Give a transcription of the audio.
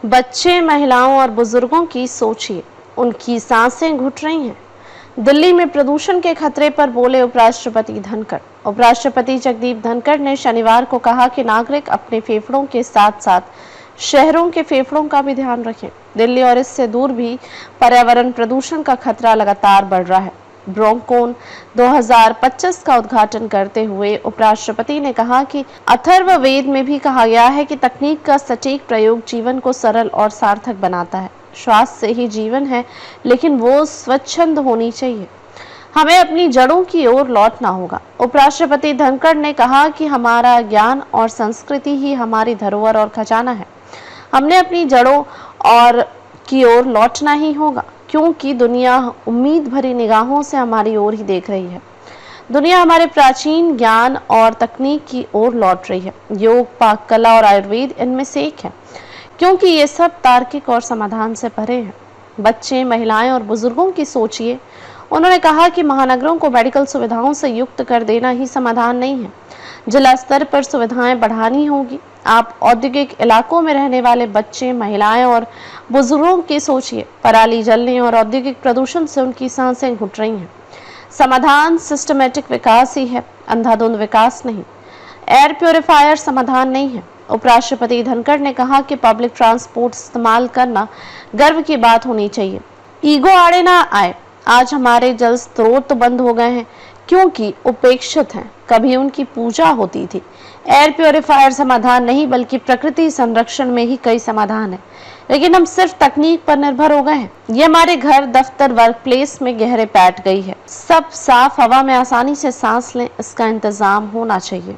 बच्चे, महिलाओं और बुजुर्गों की सोचिए, उनकी सांसें घुट रही हैं। दिल्ली में प्रदूषण के खतरे पर बोले उपराष्ट्रपति धनखड़। उपराष्ट्रपति जगदीप धनखड़ ने शनिवार को कहा कि नागरिक अपने फेफड़ों के साथ साथ शहरों के फेफड़ों का भी ध्यान रखें। दिल्ली और इससे दूर भी पर्यावरण प्रदूषण का खतरा लगातार बढ़ रहा है। ब्रोंकॉन 2025 का उद्घाटन करते हुए उपराष्ट्रपति ने कहा कि अथर्ववेद में भी कहा गया है कि तकनीक का सटीक प्रयोग जीवन को सरल और सार्थक बनाता है। श्वास से ही जीवन है, लेकिन वो स्वच्छंद होनी चाहिए। हमें अपनी जड़ों की ओर लौटना होगा। उपराष्ट्रपति धनखड़ ने कहा कि हमारा ज्ञान और संस्कृति ही हमारी धरोहर और खजाना है। हमने अपनी जड़ों और की ओर लौटना ही होगा, क्योंकि दुनिया उम्मीद भरी निगाहों से हमारी ओर ही देख रही है। दुनिया हमारे प्राचीन ज्ञान और तकनीक की ओर लौट रही है। योग, पाक कला और आयुर्वेद इनमें से एक है, क्योंकि ये सब तार्किक और समाधान से परे हैं। बच्चे, महिलाएं और बुजुर्गों की सोचिए। उन्होंने कहा कि महानगरों को मेडिकल सुविधाओं से युक्त कर देना ही समाधान नहीं है, जिला स्तर पर सुविधाएं बढ़ानी होगी। आप औद्योगिक इलाकों में रहने वाले बच्चे, महिलाएं और बुजुर्गों की सोचिए। पराली जलने और औद्योगिक प्रदूषण से उनकी सांसें घुट रही हैं। समाधान सिस्टमेटिक विकास ही है, अंधाधुंध विकास नहीं। एयर प्योरीफायर समाधान नहीं है। उपराष्ट्रपति धनखड़ ने कहा कि पब्लिक ट्रांसपोर्ट इस्तेमाल करना गर्व की बात होनी चाहिए। ईगो आड़े ना आए। आज हमारे जल स्रोत बंद हो गए हैं क्योंकि उपेक्षित हैं। कभी उनकी पूजा होती थी। एयर प्योरीफायर समाधान नहीं, बल्कि प्रकृति संरक्षण में ही कई समाधान है, लेकिन हम सिर्फ तकनीक पर निर्भर हो गए हैं। ये हमारे घर, दफ्तर, वर्क प्लेस में गहरे बैठ गई है। सब साफ हवा में आसानी से सांस लें, इसका इंतजाम होना चाहिए।